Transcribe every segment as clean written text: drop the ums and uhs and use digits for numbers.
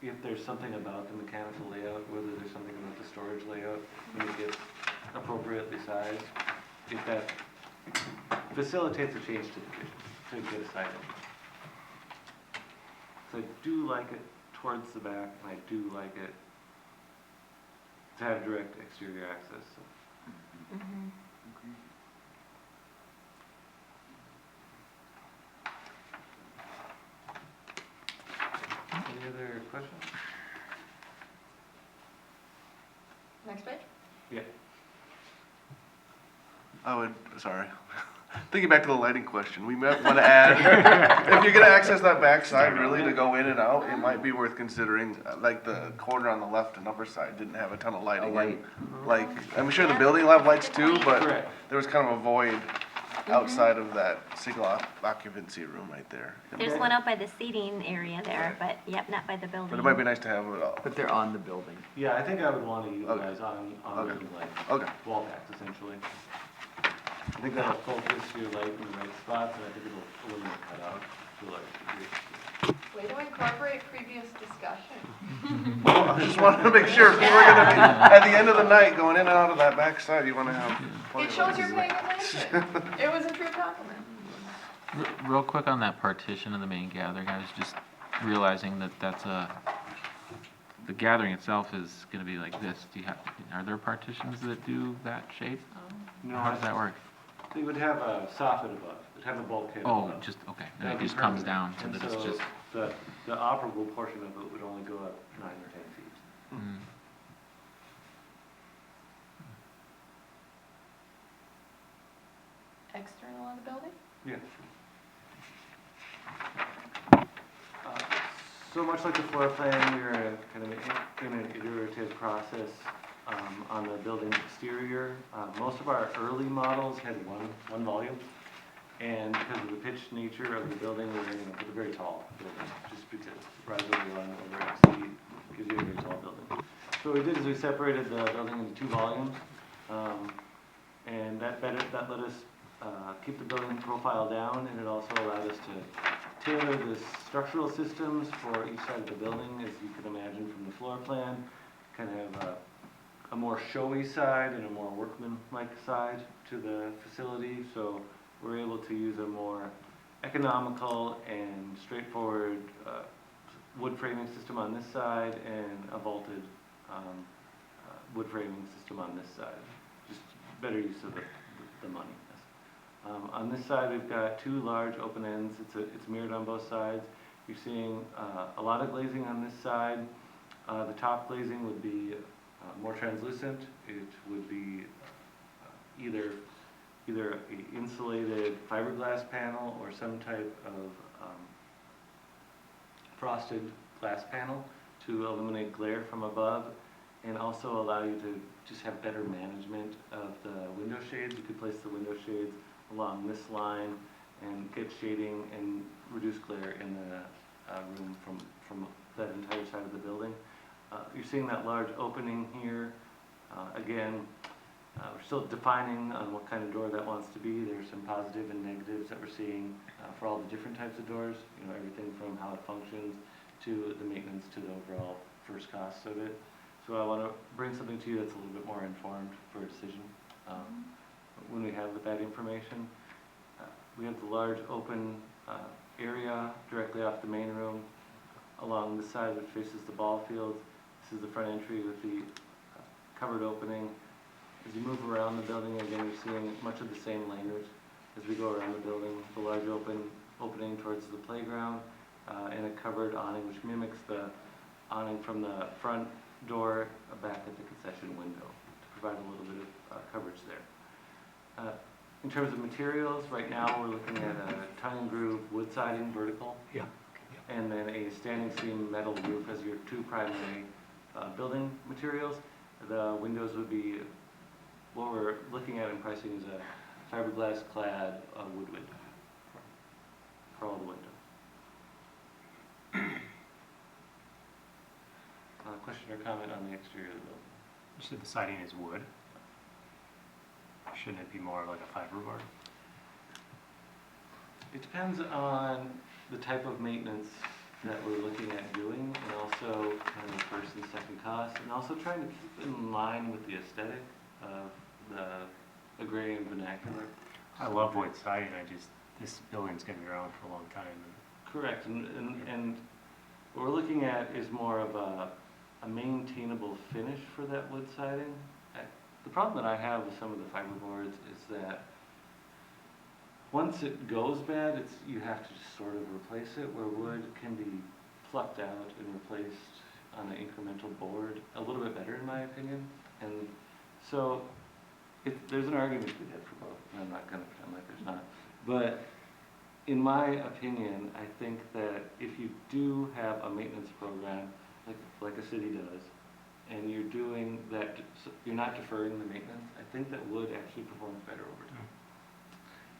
if there's something about the mechanical layout, whether there's something about the storage layout, when it gets appropriately sized, if that facilitates a change to the kitchen, to get a side entrance. So I do like it towards the back, and I do like it to have direct exterior access. So. Mm-hmm. Any other questions? Next page? Yeah. I would, sorry. Thinking back to the lighting question, we might want to add, if you're going to access that back side really to go in and out, it might be worth considering, like the corner on the left and upper side didn't have a ton of lighting. light. Like, I'm sure the building will have lights too, but Correct. there was kind of a void outside of that single occupancy room right there. There's one out by the seating area there, but yep, not by the building. But it might be nice to have it all. But they're on the building. Yeah, I think I would want to utilize on Okay. building lights. Okay. Wall packs, essentially. I think that'll focus your light in the right spots, and I think it'll eliminate cutout to a large degree. Way to incorporate previous discussion. Well, I just wanted to make sure, if you were gonna be, at the end of the night, going in and out of that back side, you wanna have. plenty It of shows you're lights. paying attention. It was a true compliment. Real quick on that partition of the main gathering, I was just realizing that the gathering itself is gonna be like this. Are there partitions that do that shape? No, How does that work? They would have a soffit above, it'd have a bulkhead Oh, above. just, okay, then That'd it be just comes permanent. down so And that it's just, the operable portion of it would only go up 9 or 10 feet. mm, External of the building? Yeah. So much like the floor plan, we're kind of in an iterative process on the building exterior. Most of our early models had one volume, and because of the pitched nature of the building, we're ending up with a very tall building, just because rise over run over exceed gives you a very tall building. So what we did is we separated the building into 2 volumes, and that let us keep the building profile down, and it also allowed us to tailor the structural systems for each side of the building, as you can imagine from the floor plan. Kind of have a more showy side and a more workman-like side to the facility, so we're able to use a more economical and straightforward wood framing system on this side and a vaulted wood framing system on this side. Just better use of the money. On this side, we've got 2 large open ends. It's mirrored on both sides. You're seeing a lot of glazing on this side. The top glazing would be more translucent. It would be either a insulated fiberglass panel or some type of frosted glass panel to eliminate glare from above, and also allow you to just have better management of the window shades. You could place the window shades along this line and get shading and reduce glare in the room from that entire side of the building. You're seeing that large opening here. Again, we're still defining on what kind of door that wants to be. There's some positive and negatives that we're seeing for all the different types of doors. You know, everything from how it functions to the maintenance to the overall first costs of it. So I want to bring something to you that's a little bit more informed for a decision. When we have that information, we have the large open area directly off the main room. Along the side that faces the ball field, this is the front entry with the covered opening. As you move around the building, again, you're seeing much of the same language as we go around the building. The large opening towards the playground and a covered awning, which mimics the awning from the front door back at the concession window to provide a little bit of coverage there. In terms of materials, right now we're looking at a tongue and groove wood siding vertical. Yeah. And then a standing seam metal roof as your 2 primary building materials. The windows would be, what we're looking at in pricing is a fiberglass clad wood window for all the windows. Question or comment on the exterior of the building? You said the siding is wood. Shouldn't it be more like a fiberboard? It depends on the type of maintenance that we're looking at doing, and also gloss, and also trying to keep in line with the aesthetic of the agrarian vernacular. I love wood siding, this building's gonna be around for a long time. Correct, and what we're looking at is more of a maintainable finish for that wood siding. The problem that I have with some of the fiberboards is that once it goes bad, you have to just sort of replace it, where wood can be plucked out and replaced on an incremental board a little bit better, in my opinion. And so there's an argument to be had for both, and I'm not going to pretend like there's not. But in my opinion, I think that if you do have a maintenance program, like a city does, and you're doing that, you're not deferring the maintenance, I think that wood actually performs better over time.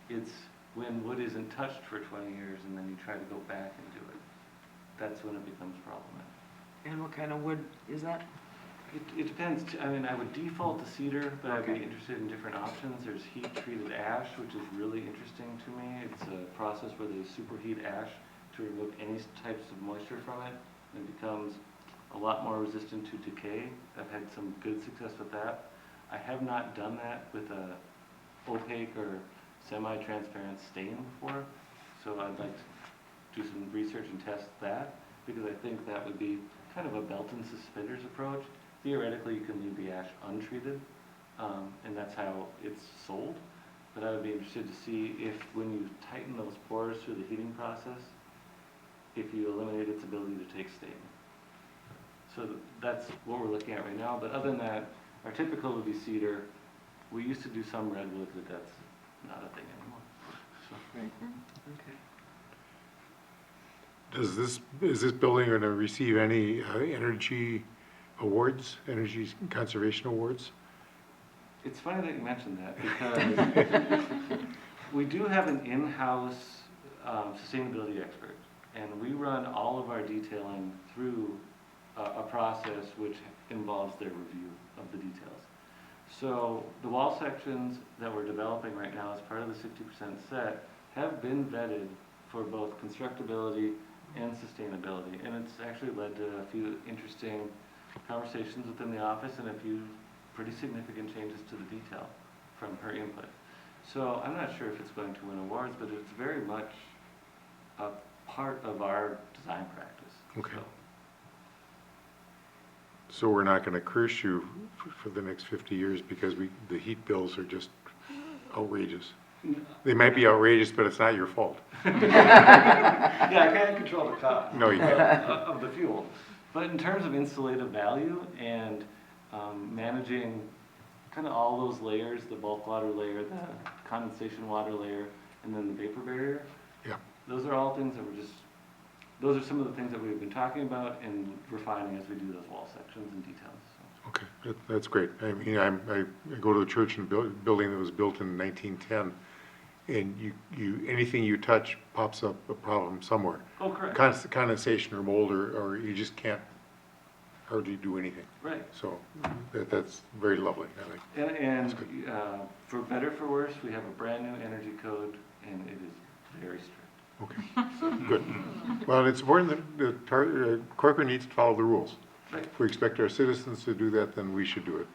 It's when wood isn't touched for 20 years and then you try to go back and do it, that's when it becomes problematic. And what kind of wood is that? It depends. I mean, I would default to cedar, but I'd be Okay. interested in different options. There's heat-treated ash, which is really interesting to me. It's a process where they superheat ash to remove any types of moisture from it, and it becomes a lot more resistant to decay. I've had some good success with that. I have not done that with a opaque or semi-transparent stain before, so I'd like to do some research and test that, because I think that would be kind of a belt and suspenders approach. Theoretically, you can leave the ash untreated, and that's how it's sold. But I would be interested to see if, when you tighten those pores through the heating process, if you eliminate its ability to take stain. So that's what we're looking at right now. But other than that, our typical would be cedar. We used to do some redwood, but that's not a thing anymore. So. Is this building going to receive any energy awards, energy conservation awards? It's funny that you mentioned that, because we do have an in-house sustainability expert, and we run all of our detailing through a process which involves their review of the details. So the wall sections that we're developing right now as part of the 60% set have been vetted for both constructability and sustainability, and it's actually led to a few interesting conversations within the office and a few pretty significant changes to the detail from her input. So I'm not sure if it's going to win awards, but it's very much a part of our design practice. Okay. So we're not going to curse you for the next 50 years because the heat bills are just outrageous. They might be outrageous, but it's not your fault. Yeah, I can't control the cost. No, you can't. Of the fuel. But in terms of insulative value and managing kind of all those layers, the bulk water layer, the condensation water layer, and then the vapor barrier. Yeah. Those are all things that those are some of the things that we've been talking about and refining as we do those wall sections and details. So. Okay, that's great. I mean, I go to a church and building that was built in 1910, and anything you touch pops up a problem somewhere. Oh, correct. Condensation or mold, or you just can't hardly do anything. Right. So that's very lovely. I like. And for better for worse, we have a brand new energy code, and it is very strict. Okay, good. Well, it's important that Corcoran needs to follow the rules. Right. If we expect our citizens to do that, then we should do it.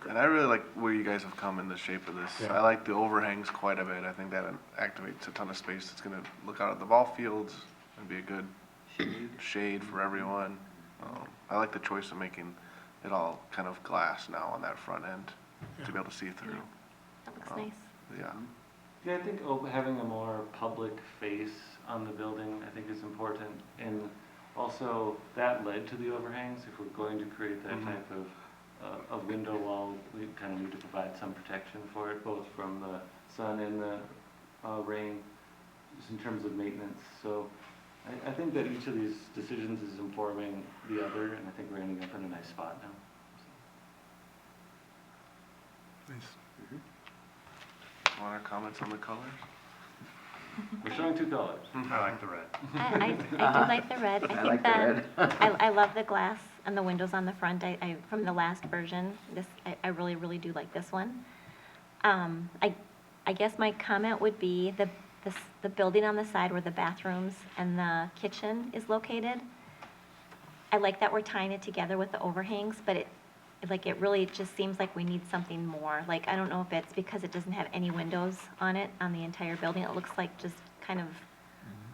And I really like where you guys have come in the shape of this. Yeah. I like the overhangs quite a bit. I think that activates a ton of space. It's gonna look out at the ball fields and be a good shade for everyone. I like the choice of making it all kind of glass now on that front end to be able to see through. That looks Oh. nice. Yeah. Yeah, I think having a more public face on the building, I think, is important. And also, that led to the overhangs. If we're going to create that type of window wall, we kind of need to provide some protection for it, both from the sun and the rain, just in terms of maintenance. So I think that each of these decisions is informing the other, and I think we're ending up in a nice spot now. Nice. Other comments on the colors? We're showing two colors. I like the red. I do like the red. I think I love the glass and the windows on the front. From the last version, I really, really do like this one. I guess my comment would be the building on the side where the bathrooms and the kitchen is located. I like that we're tying it together with the overhangs, but it really just seems like we need something more. Like, I don't know if it's because it doesn't have any windows on it, on the entire building. It looks like just kind of,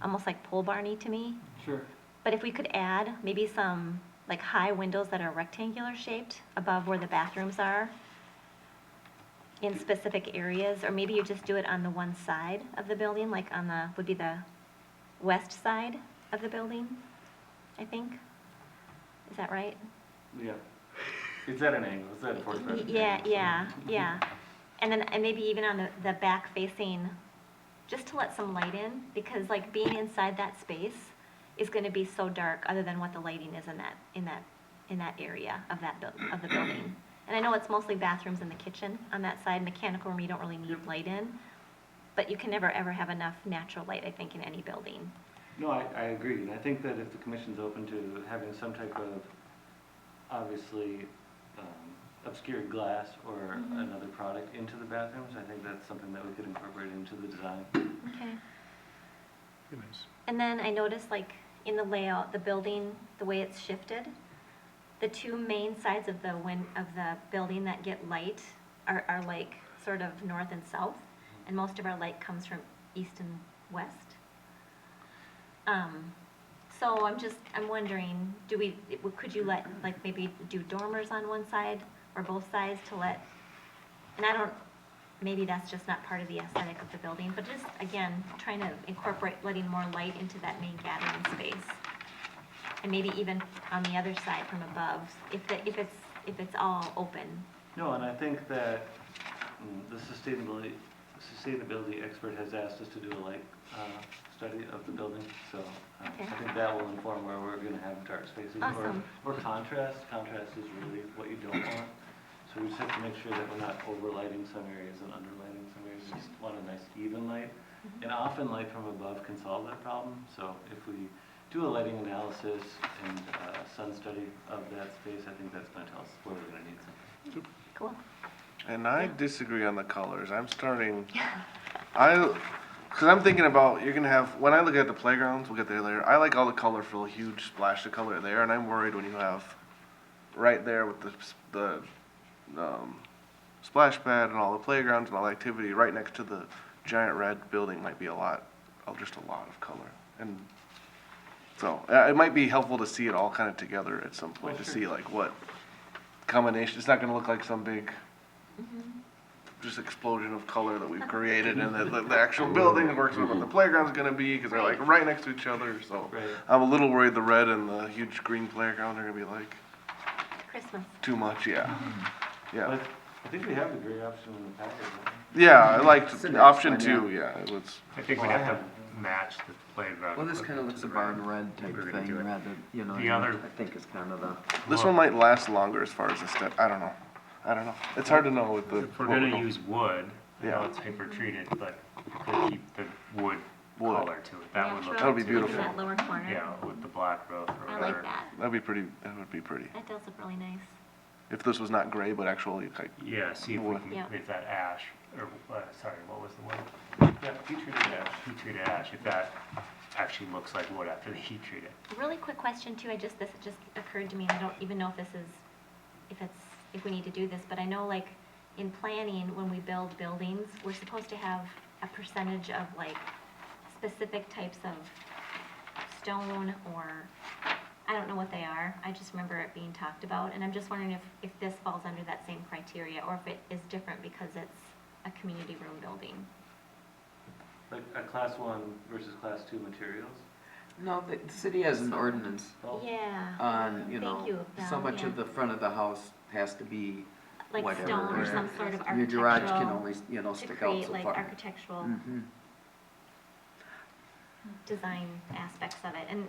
almost like pole barny to me. Sure. But if we could add maybe some, like, high windows that are rectangular shaped above where the bathrooms are in specific areas, or maybe you just do it on the one side of the building, like on the, would be the west side of the building, I think. Is that right? Yeah. It's at an angle, it's at a 45 degree Yeah, angle, so- yeah. And then, and maybe even on the back facing, just to let some light in, because like being inside that space is gonna be so dark, other than what the lighting is in that area of of the building. And I know it's mostly bathrooms and the kitchen on that side, mechanical room, you don't really need light in, but you can never, ever have enough natural light, I think, in any building. No, I agree, and I think that if the commission's open to having some type of, obviously, obscured glass or another product into the bathrooms, I think that's something that we could incorporate into the design. Okay. And then I noticed, like, in the layout, the building, the way it's shifted, the two main sides of the building that get light are like sort of north and south, and most of our light comes from east and west. So I'm wondering, could you let, like, maybe do dormers on one side or both sides to let, and maybe that's just not part of the aesthetic of the building, but just, again, trying to incorporate letting more light into that main gathering space. And maybe even on the other side from above, if it's all open. No, and I think that the sustainability expert has asked us to do a light study of the building, so Okay. I think that will inform where we're gonna have dark spaces. Awesome. Or contrast. Contrast is really what you don't want. So we just have to make sure that we're not overlighting some areas and underlighting some areas. We just want a nice even light. And often light from above can solve that problem. So if we do a lighting analysis and sun study of that space, I think that's gonna tell us where we're gonna need something. Cool. And I disagree on the colors. Because I'm thinking about, you're going to have, when I look at the playgrounds, we'll get there later, I like all the colorful, huge splash of color there, and I'm worried when you have right there with the splash pad and all the playgrounds and all the activity, right next to the giant red building might be just a lot of color. And so, it might be helpful to see it all kind of together at some point, to see like what combination, it's not going to look like some big just explosion of color that we've created in the actual building and works with what the playground's gonna be, because they're like right next to each other, so. Right. I'm a little worried the red and the huge green playground are gonna be like Christmas. too much, yeah. Yeah, But I think we have the gray option in the package. right? yeah, I liked It's the next option one, two, yeah, it was, I think we'd have to match the playground. Well, this kind of equipment looks to a the barn red type We're gonna do thing, it. rather, you know, The other- I think it's kind of the. this one might last longer as far as the step, I don't know. It's hard to know with the. If we're gonna use wood, I know Yeah. it's hyper treated, but we could keep the wood Wood. color to it. That would look. That would be In beautiful. that lower corner. Yeah, with the black roof or I whatever. like that. That would be pretty. That does look really nice. If this was not gray, but actually like, Yeah, see if we Wood. can, Yeah. if that ash, or, sorry, what was the word? Yeah, heat treated ash. Heat treated ash, if that actually looks like wood after they heat treat it. Really quick question too, this just occurred to me, and I don't even know if we need to do this, but I know like in planning, when we build buildings, we're supposed to have a percentage of like specific types of stone, or, I don't know what they are, I just remember it being talked about, and I'm just wondering if this falls under that same criteria, or if it is different because it's a community room building. Like a class 1 versus class 2 materials. No, the city has an ordinance Oh, Yeah. on, you Thank know, you, so Val, much yeah. of the front of the house has to be Like whatever. stone or or some sort of Your garage can architectural, only, you know, to stick out create so like far. architectural Mhm. design aspects of it, and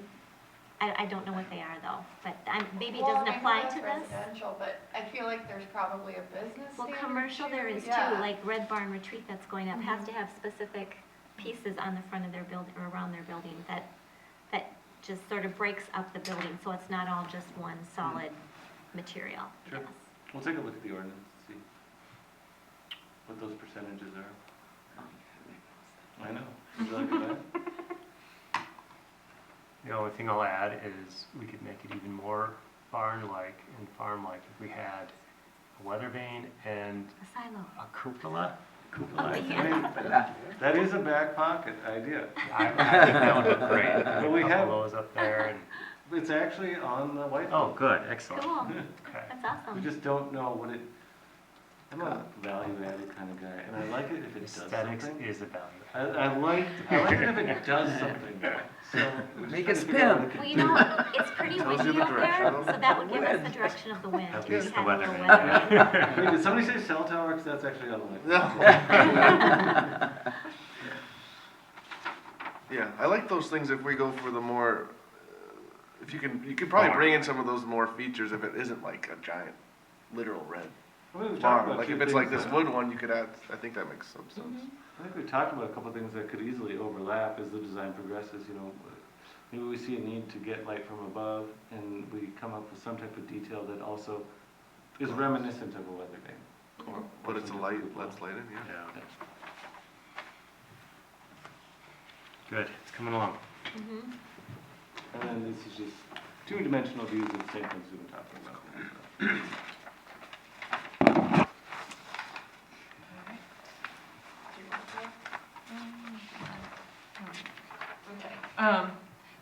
I don't know what they are though, but maybe it Well, doesn't and I know apply that's to this. residential, but I feel like there's probably a business Well, standard commercial there too. is too, Yeah. like Red Barn Retreat that's going up has Mhm. to have specific pieces on the front of their building, or around their building, that just sort of breaks up the building, so it's not all just one solid material, I Sure. guess. We'll take a look at the ordinance, see what those percentages are. I know. Would you like to The only thing I'll add is we could make it even more barn-like and farm-like if we had a weather vane and A silo. a cupola. Oh, I yeah. mean, that is a back pocket idea. I think that would look great. But we A have- couple of those up there and, It's actually on the whiteboard. oh, good, excellent. Cool. Okay. That's We awesome. just don't know what it, I'm a value-added kind of guy, and I like it if it does Aesthetics something. is a value. I like it if it does something. So we're just Make trying it to figure out spin. what it Well, can you do. know, it's pretty Tells you windy the up there, direction of so that would the give us the wind. direction of the wind. At if we least the had a weather little vane. weather vane. Wait, did somebody say cell tower? 'Cause that's actually on the whiteboard. No. Yeah, I like those things if we go for the more, if you could probably bring in some of those more features if it isn't like a giant literal red I mean, we've talked barn. about Like two if it's like things this that- wood one, you could add, I think that makes some sense. I think we talked about a couple of things that could easily overlap as the design progresses, you know. Maybe we see a need to get light from above, and we come up with some type of detail that also is reminiscent of a weather vane. Or, but it's a light, let's light it, yeah. Yeah. Good, it's coming along. Mhm. And then this is just two-dimensional views of the same things we've been talking about.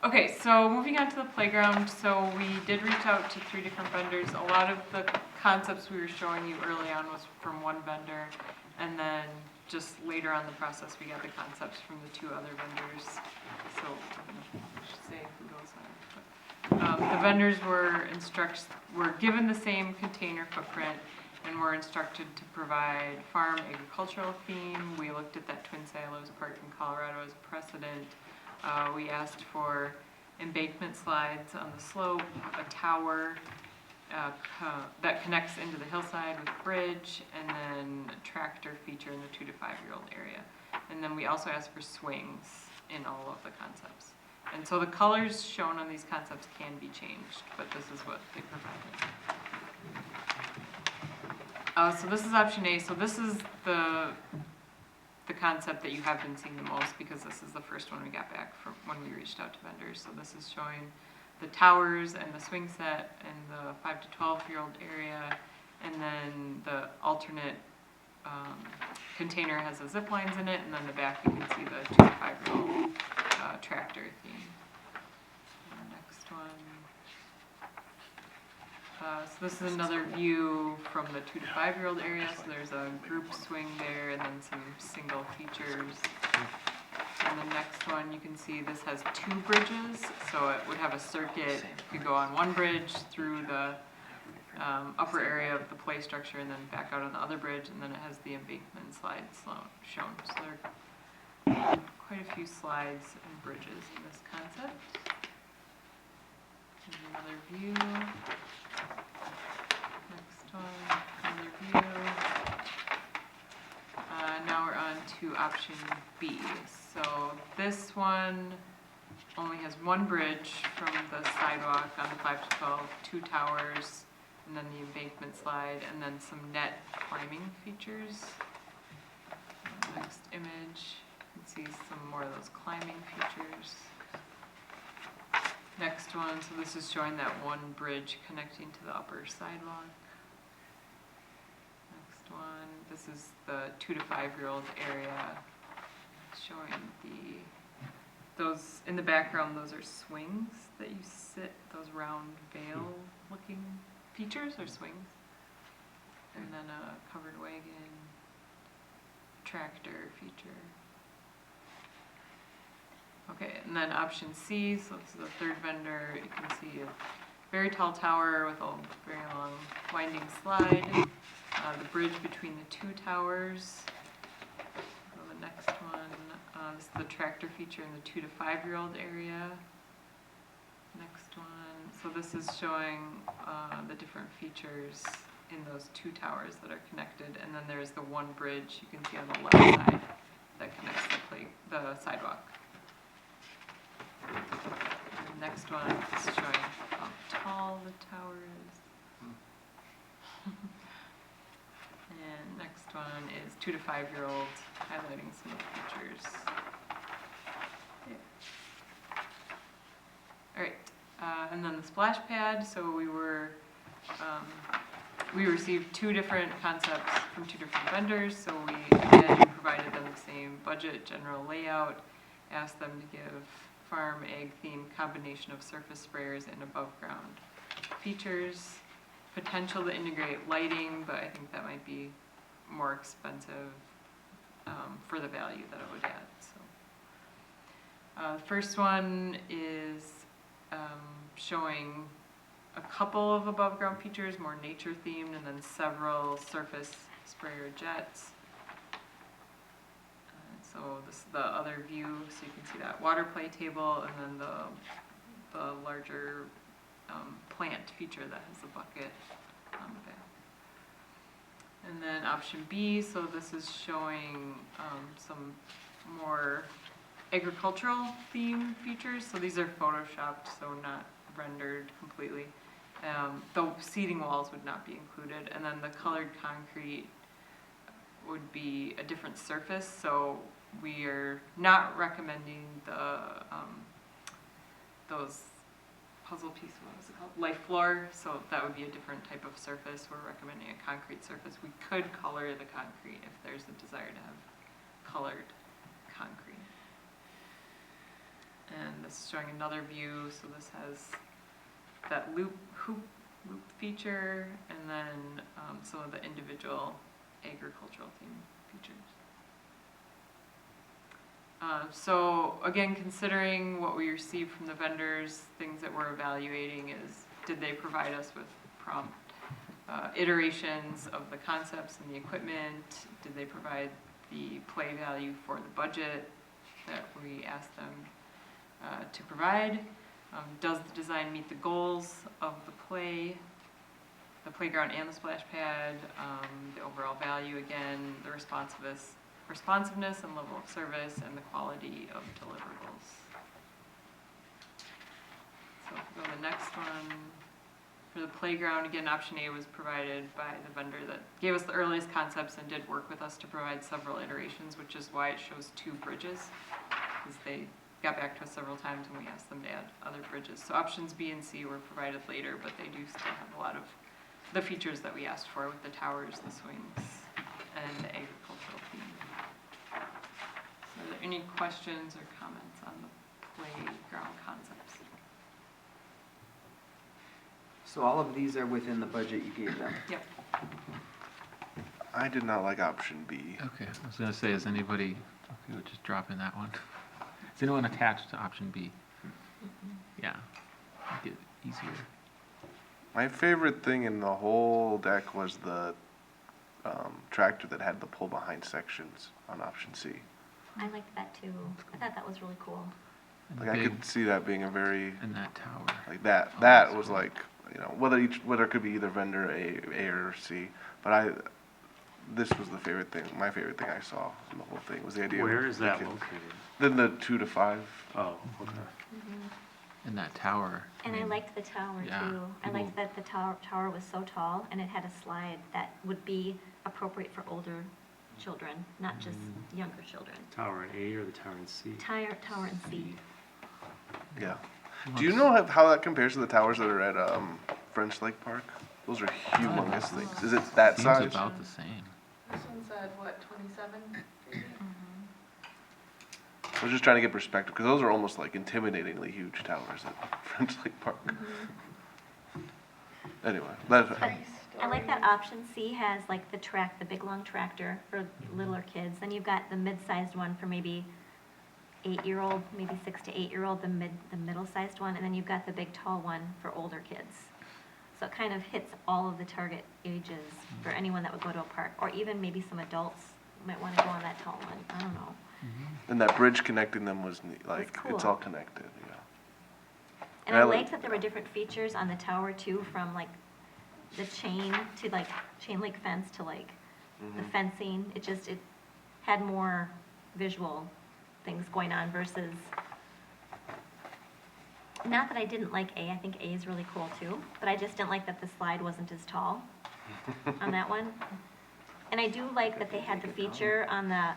Okay, so moving on to the playground, so we did reach out to 3 different vendors. A lot of the concepts we were showing you early on was from one vendor, and then just later on in the process, we got the concepts from the 2 other vendors. So, I should say who those are. The vendors were given the same container footprint and were instructed to provide farm agricultural theme. We looked at that Twin Silos Park in Colorado as a precedent. We asked for embankment slides on the slope, a tower that connects into the hillside with a bridge, and then a tractor feature in the 2 to 5-year-old area. And then we also asked for swings in all of the concepts. And so the colors shown on these concepts can be changed, but this is what they provided. So this is option A. So this is the concept that you have been seeing the most because this is the first one we got back from when we reached out to vendors. So this is showing the towers and the swing set in the 5 to 12-year-old area, and then the alternate container has the zip lines in it, and then the back you can see the 2 to 5-year-old tractor theme. And next one. So this is another view from the 2 to 5-year-old area. So there's a group swing there and then some single features. And the next one, you can see this has 2 bridges. So it would have a circuit. You could go on one bridge through the upper area of the play structure and then back out on the other bridge. And then it has the embankment slides shown. So there are quite a few slides and bridges in this concept. Here's another view. Next one, another view. Now we're on to option B. So this one only has 1 bridge from the sidewalk on the 5 to 12, 2 towers, and then the embankment slide, and then some net climbing features. Next image, you can see some more of those climbing features. Next one, so this is showing that 1 bridge connecting to the upper sidewalk. Next one, this is the 2 to 5-year-old area, showing those, in the background, those are swings that you sit, those round veil-looking features or swings. And then a covered wagon, tractor feature. Okay, and then option C, so this is the 3rd vendor. You can see a very tall tower with a very long winding slide. The bridge between the 2 towers. So the next one, this is the tractor feature in the 2 to 5-year-old area. Next one, so this is showing the different features in those 2 towers that are connected. And then there's the 1 bridge you can see on the left side that connects the sidewalk. And the next one is showing how tall the tower is. And next one is 2 to 5-year-old, highlighting some of the features. Yeah. All right, And then the splash pad, so we received 2 different concepts from 2 different vendors, so we again provided them the same budget, general layout, asked them to give farm egg themed combination of surface sprayers and above ground features, potential to integrate lighting, but I think that might be more expensive for the value that it would add, so. The first one is showing a couple of above ground features, more nature themed, and then several surface sprayer jets. So this is the other view, so you can see that water play table, and then the larger plant feature that has the bucket on the back. And then option B, so this is showing some more agricultural theme features. So these are photoshopped, so not rendered completely. The seating walls would not be included. And then the colored concrete would be a different surface. So we are not recommending those puzzle piece, what was it called? Life floor, so that would be a different type of surface. We're recommending a concrete surface. We could color the concrete if there's a desire to have colored concrete. And this is showing another view, so this has that loop feature, and then some of the individual agricultural theme features. So again, considering what we received from the vendors, things that we're evaluating is, did they provide us with prompt iterations of the concepts and the equipment? Did they provide the play value for the budget that we asked them to provide? Does the design meet the goals of the playground and the splash pad? The overall value, again, the responsiveness and level of service, and the quality of deliverables. So if we go to the next one, for the playground, again, option A was provided by the vendor that gave us the earliest concepts and did work with us to provide several iterations, which is why it shows 2 bridges, because they got back to us several times when we asked them to add other bridges. So options B and C were provided later, but they do still have a lot of the features that we asked for with the towers, the swings, and the agricultural theme. So are there any questions or comments on the playground concepts? So all of these are within the budget you gave them? Yep. I did not like option B. Okay, I was gonna say, is anybody, okay, we'll just drop in that one. Is anyone attached to option B? Yeah, make it easier. My favorite thing in the whole deck was the tractor that had the pull behind sections on option C. I liked that too. I thought that was really cool. And Like I big- could see that being a very, And that tower. like that Oh, that that's was cool. like, you know, whether it could be either vendor A or C, but this was the favorite thing, my favorite thing I saw in the whole thing was the idea. Where of is that making- located? Then the 2 to 5. Oh, okay. And that tower. And I mean, liked the tower yeah, too. I liked people- that the tower was so tall and it had a slide that would be appropriate for older children, not just younger children. Tower in A or the tower in C? Tower and C. Yeah. Do you know how that compares to the towers that are at French Lake Park? Those are humongous things. Is it that Seems size? about the same. This one's at what, 27 feet? I was just trying to get perspective because those are almost like intimidatingly huge towers at French Lake Park. Anyway, that's I like that option C has like the big long tractor for littler kids. Then you've got the mid-sized one for maybe 8-year-old, maybe 6 to 8-year-old, the middle-sized one, and then you've got the big tall one for older kids. So it kind of hits all of the target ages for anyone that would go to a park, or even maybe some adults might want to go on that tall one. I don't know. and that bridge connecting them was neat. Like cool. it's all connected. Yeah. And I I like- liked that there were different features on the tower too, from like the chain to like chain link fence to like the fencing. It had more visual things going on versus, not that I didn't like A, I think A is really cool too, but I just didn't like that the slide wasn't as tall on that one. And I do like that they had the feature on the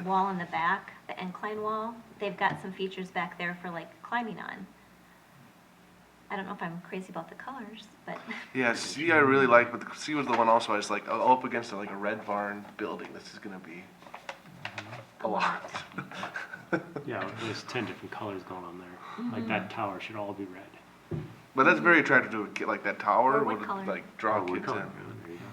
wall in the back, the incline wall. They've got some features back there for like climbing on. I don't know if I'm crazy about the colors, but Yeah, C I really like, but C was the one also I was like, oh, up against like a red barn building, this is gonna be a lot. Yeah, there's 10 different colors going on there. Like that tower should all be red. But that's very attractive to a kid, like that tower Or what would color? like draw Oh, wood kids color. in. Yeah, there you go.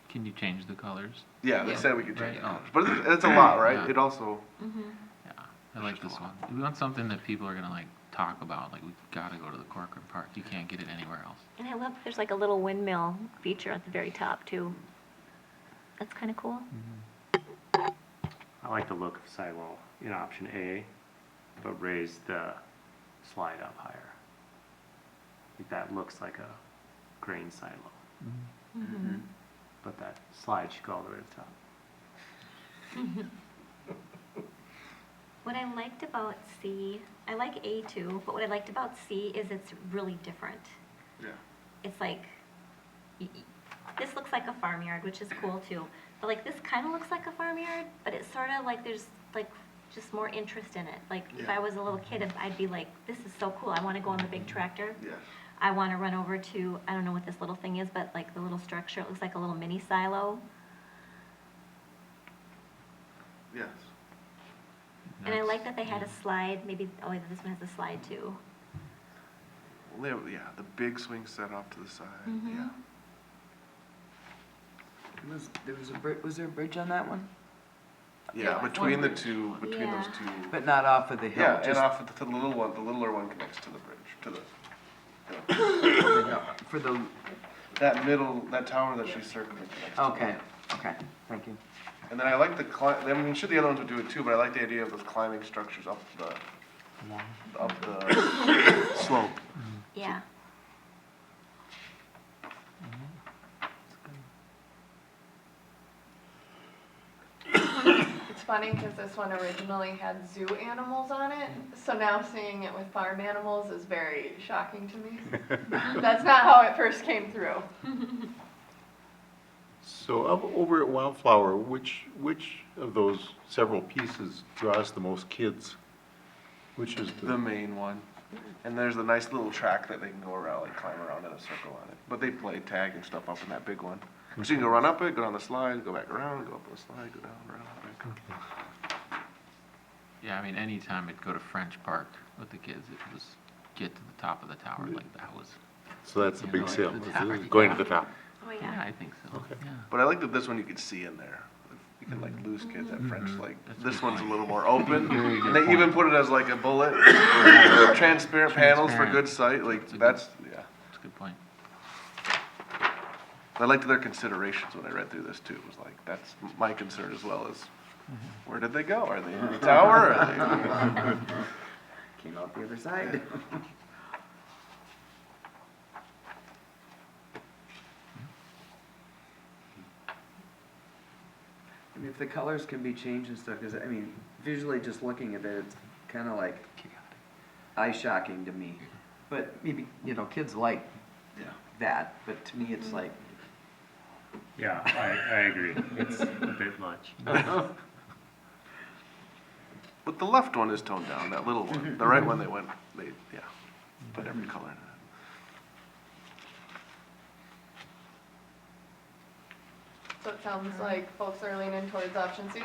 Can you change the colors? Yeah, they Yeah. said we could change Right. colors, but it's a lot, right? Yeah. It also, Yeah, I like this one. We want something that people are gonna like talk about, like we gotta go to the Corcoran Park. You can't get it anywhere else. and I love there's like a little windmill feature at the very top too. That's kind of cool. I like the look of sidewall in option A, but raise the slide up higher. Like that looks like a grain silo, but that slide should go all the way to the top. What I liked about C, I like A too, but what I liked about C is it's really different. yeah. It's like, this looks like a farmyard, which is cool too. But like this kind of looks like a farmyard, but it's sort of like there's like just more interest in it. Like if Yeah. I was a little kid, I'd be like, this is so cool. I want to go on the big tractor. Yes. I want to run over to, I don't know what this little thing is, but like the little structure, it looks like a little mini silo. Yes. And I like that they had a slide, maybe, oh, this one has a slide too. Well, yeah, the big swing set off to the side, yeah. Was there a bridge on that one? Yeah, Yeah, between the one- two, between those yeah. two. But not off of the hill, Yeah, and just off to the little one, the littler one connects to the bridge, to the, for the, that middle, that tower that she's circling connects to. okay, okay, thank you. And then I like the I mean, I'm sure the other ones would do it too, but I like the idea of those climbing structures up the slope. Yeah. It's funny because this one originally had zoo animals on it, so now seeing it with farm animals is very shocking to me. That's not how it first came through. So over at Wildflower, which of those several pieces draws the most kids? Which is The main one. And there's a nice little track that they can go around, like climb around in a circle on it. But they play tag and stuff up in that big one. So you can go run up it, go down the slide, go back around, go up the slide, go down, around, back. Yeah, I mean, anytime I'd go to French Park with the kids, it was get to the top of the tower, like that was, So that's the You big know, sale, the tower, is going to yeah. the top. Oh, yeah, yeah. I think so, Okay. yeah. But I like that this one you could see in there. You can like lose kids at French, like, That's a this good one's a point. little more open. Very good And they point. even put it as like a bullet, transparent panels for Transparent. good sight, like, That's a good- that's, yeah. That's a good point. I liked their considerations when I read through this too. It was like, that's my concern as well as, where did they go? Are they in the tower? Are they? Came out the other side. I mean, if the colors can be changed and stuff, because, I mean, visually just looking at it, it's kind of like eye-shocking to me. But maybe, you know, kids like Yeah. that, but to me, it's like, Yeah, I agree. It's a bit much. But the left one is toned down, that little one. The right one, they yeah, put every color in it. So it sounds like folks are leaning towards option C.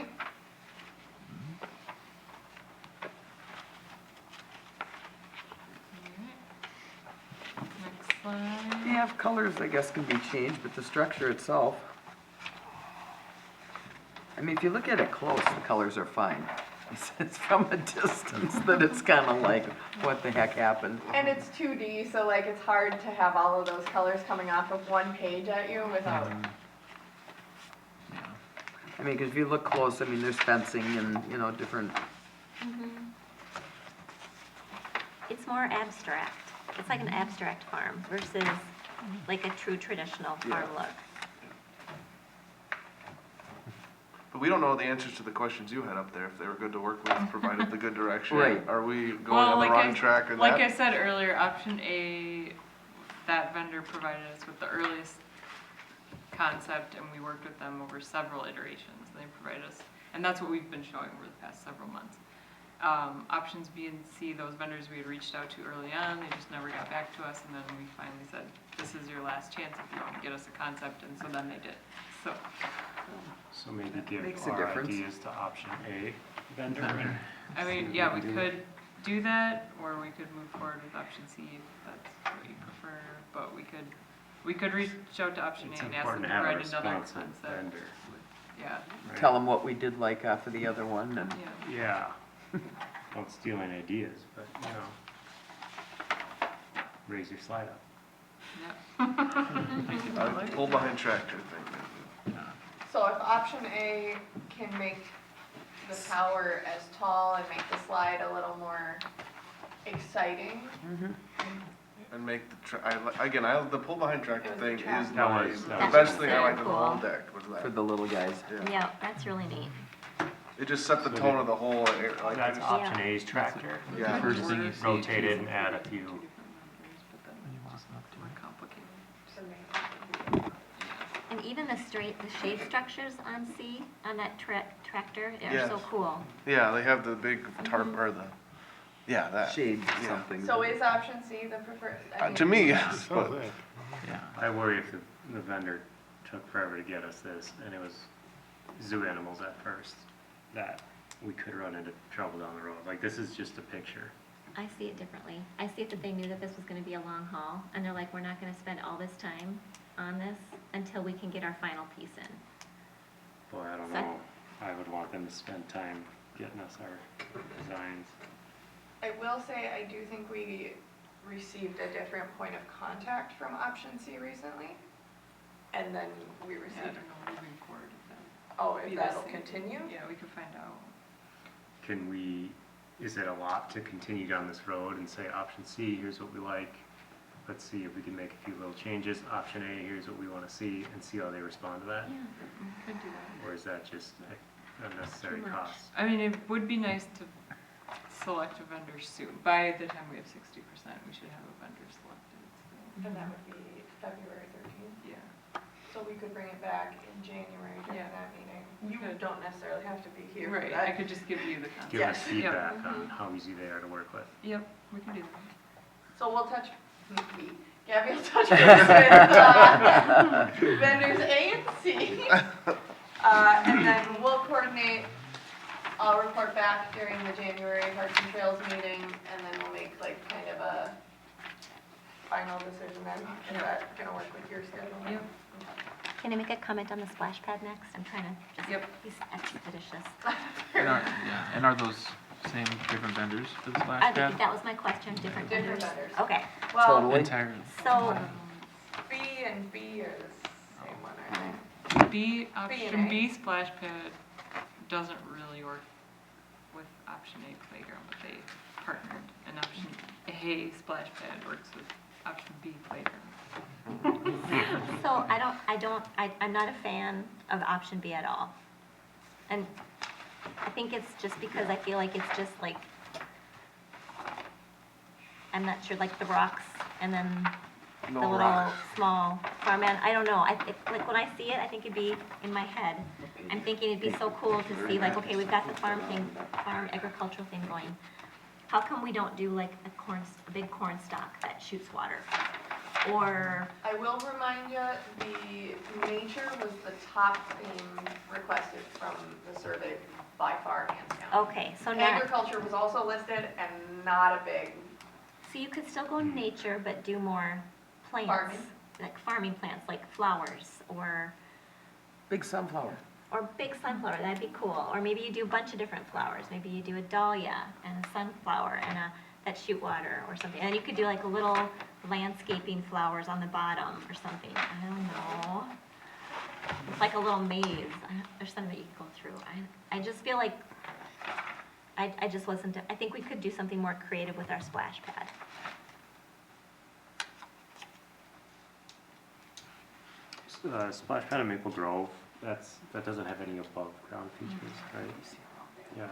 Next slide. yeah, colors, I guess, can be changed, but the structure itself, I mean, if you look at it close, the colors are fine. It's from a distance that it's kind of like, what the heck happened? And it's 2D, so like it's hard to have all of those colors coming off of one page at you without. Yeah. I mean, because if you look close, I mean, there's fencing and, you know, different, It's more abstract. It's like an abstract farm versus like a true traditional farm Yeah. look. But we don't know the answers to the questions you had up there, if they were good to work with, provided the good direction. Right. Are we going Well, on the like wrong I- track or Like I that? said earlier, option A, that vendor provided us with the earliest concept, and we worked with them over several iterations. They provided us, and that's what we've been showing over the past several months. Options B and C, those vendors we had reached out to early on, they just never got back to us, and then we finally said, this is your last chance if you want to get us a concept, and so then they did. So, So maybe give Makes a our difference. ideas to option A vendor and I mean, see yeah, what we do. could do that, or we could move forward with option C if that's what you prefer, but we could reach out to option It's A and ask them important to to have a provide another responsive concept. vendor. Yeah, right? Tell them what we did like off of the other one and. yeah. Yeah. Don't steal any ideas, but, you know, raise your slide up. Yep. Pull behind tractor thing, maybe. So if option A can make the tower as tall and make the slide a little more exciting, And make the pull behind tractor It was thing the is tractor. the That best was thing I very liked of the whole cool. deck was For that. the little guys. Yeah. Yeah, that's really neat. It just set the tone of the whole, like, That's it's- option A's tractor. Yeah. The first thing you see. Rotate it and add a few. More complicated. And even the shade structures on C, on that tractor, are Yes. so cool. yeah, they have the big tarp, or that. Shade Yeah. something. so is option C the preferred? I To mean, me, yes, Oh, but, that. Yeah. I worry if the vendor took forever to get us this and it was zoo animals at first, that we could run into trouble down the road. Like, this is just a picture. I see it differently. I see it that they knew that this was gonna be a long haul, and they're like, we're not gonna spend all this time on this until we can get our final piece in. Boy, I don't Sec- know. I would want them to spend time getting us our designs. I will say, I do think we received a different point of contact from option C recently. And then we Yeah, I received, don't know, moving forward if that. oh, be if the that'll same. continue? Yeah, we could find out. Can we, is it a lot to continue down this road and say, option C, here's what we like. Let's see if we can make a few little changes. Option A, here's what we want to see, and see how they respond to that? Yeah. We could do that. Or is that just unnecessary Too much. cost? I mean, it would be nice to select a vendor soon. By the time we have 60%, we should have a vendor selected. So, And that would be February 13th. yeah. So we could bring it back in January during Yeah. that meeting. We You could. don't necessarily have to be here for Right, that. I could just give you the concept. Give us Yes. feedback Yep. on how easy they are to work with. Yep, we can do that. So we'll touch, Gabby will touch base with vendors A and C. And then we'll coordinate, I'll report back during the January Parks and Trails meeting, and then we'll make like kind of a final decision then. Is that gonna work with your schedule? Yep. Can I make a comment on the splash pad next? I'm trying to just Yep. be expeditious. And are those same different vendors for the I splash think pad? that was my question, different Different vendors? vendors. Okay, Well, Totally. Entirely. so, B and B are the same one, aren't they? B, option and A. B splash pad doesn't really work with option A playground, but they partnered. And option A splash pad works with option B playground. so I'm not a fan of option B at all. And I think it's just because I feel like it's just like, I'm not sure, like the rocks and then the No little rock. small farmland. I don't know. Like when I see it, I think it'd be in my head. I'm thinking it'd be so cool to see like, okay, we've got the farm agricultural thing going. How come we don't do like a big corn stalk that shoots water? Or, I will remind you, the nature was the top theme requested from the survey by far, hands down. okay, so not, Agriculture was also listed and not a big, so you could still go nature, but do more plants. Farming. Like farming plants, like flowers, or Big sunflower. big sunflower, that'd be cool. Or maybe you do a bunch of different flowers. Maybe you do a dahlia and a sunflower and that shoot water or something. And you could do like little landscaping flowers on the bottom or something. I don't know. It's like a little maze. There's something that you can go through. I just feel like I just wasn't, I think we could do something more creative with our splash pad. Splash pad in Maple Grove, that doesn't have any above ground features, right? Yeah.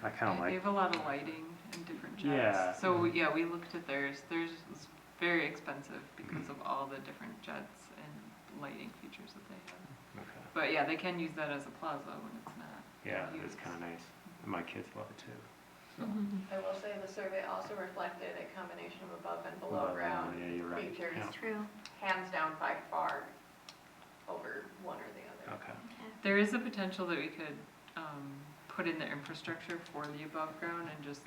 I kind of They like, have a lot of lighting and different jets. Yeah. So, yeah, we looked at theirs. Theirs is very expensive because of all the different jets and lighting features that they have. okay. But yeah, they can use that as a plaza when it's not. Yeah, used. it's kind of nice. My kids love it too. so. I will say the survey also reflected a combination of above and below Well, ground yeah, you're right. features, Yeah. True. hands down by far over one or the other. Okay. There is a potential that we could put in the infrastructure for the above ground and just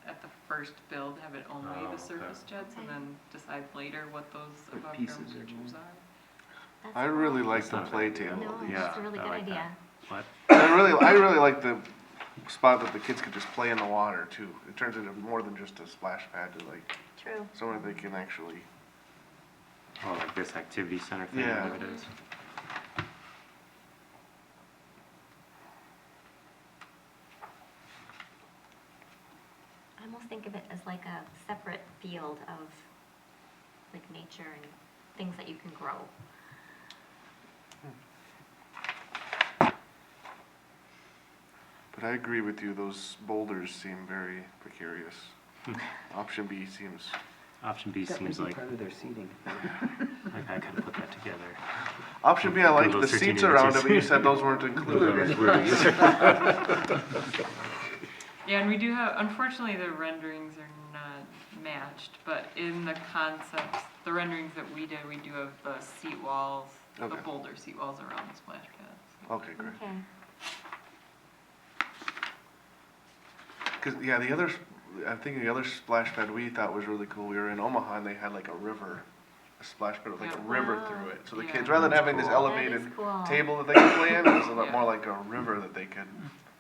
at the first build have it only Oh, the okay. surface jets and Okay. then decide later what those What above pieces ground are features going. are. That's I cool. really like That's the not a play bad idea. table. No, Yeah, that's a really I good like idea. What? I really like the spot that the kids could just play in the water too. It turns into more than just a splash pad to like True. somewhere they can actually. Oh, like this activity center thing, Yeah. whatever it is. I almost think of it as like a separate field of like nature and things that you can grow. But I agree with you. Those boulders seem very precarious. Option B seems. Option B That might seems be like, part of their seating. like I could put that together. Option B, I like Those the 13 seats around it, inches. but you said those weren't included. Yeah, and we do have, unfortunately, the renderings are not matched, but in the concepts, the renderings that we did, we do have the seat walls, the Okay. boulder seat walls around the splash pads. Okay, great. Okay. Because yeah, I'm thinking the other splash pad we thought was really cool. We were in Omaha and they had like a river, a splash pad with like a Yeah. river Wow. through it. So the Yeah. kids, rather than having this That elevated is cool. table that they could play in, it was a lot Yeah. more like a river that they could.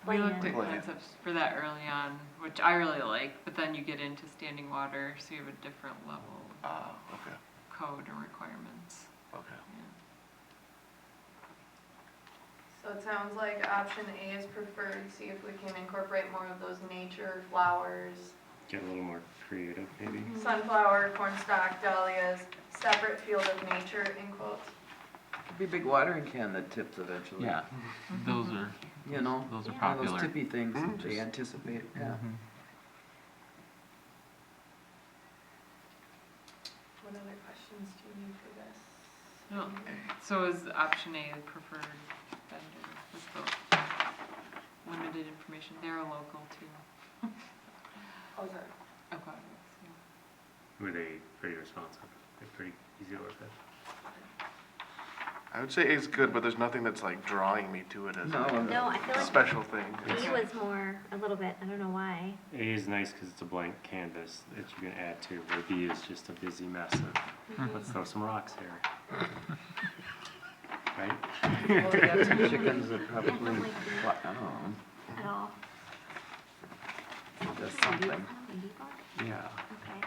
We Play looked in. at Play in. concepts for that early on, which I really like, but then you get into standing water, so you have a different level of Okay, code and requirements. okay. So it sounds like option A is preferred, see if we can incorporate more of those nature flowers, Get a little more creative, maybe. sunflower, cornstalk, dahlias, separate field of nature, in quotes. Could be a big watering can that tips eventually. Yeah, those are, You know, those are Yeah. one of those popular. tippy things Mhm. that they anticipate, yeah. What other questions do you need for this? No. So is option A the preferred vendor with the limited information? They're a local too. Oh, sorry. Aquatics, yeah. Were they pretty responsive? They're pretty easy to work with. I would say A's good, but there's nothing that's like drawing me to it as No, a No, I feel like special thing. B was more, a little bit, I don't know why. A is nice because it's a blank canvas that you can add to, where B is just a busy mess of, let's throw some rocks here. Right? Chickens are I probably, don't like B oh, at all. does something, Ladybug? yeah, Okay.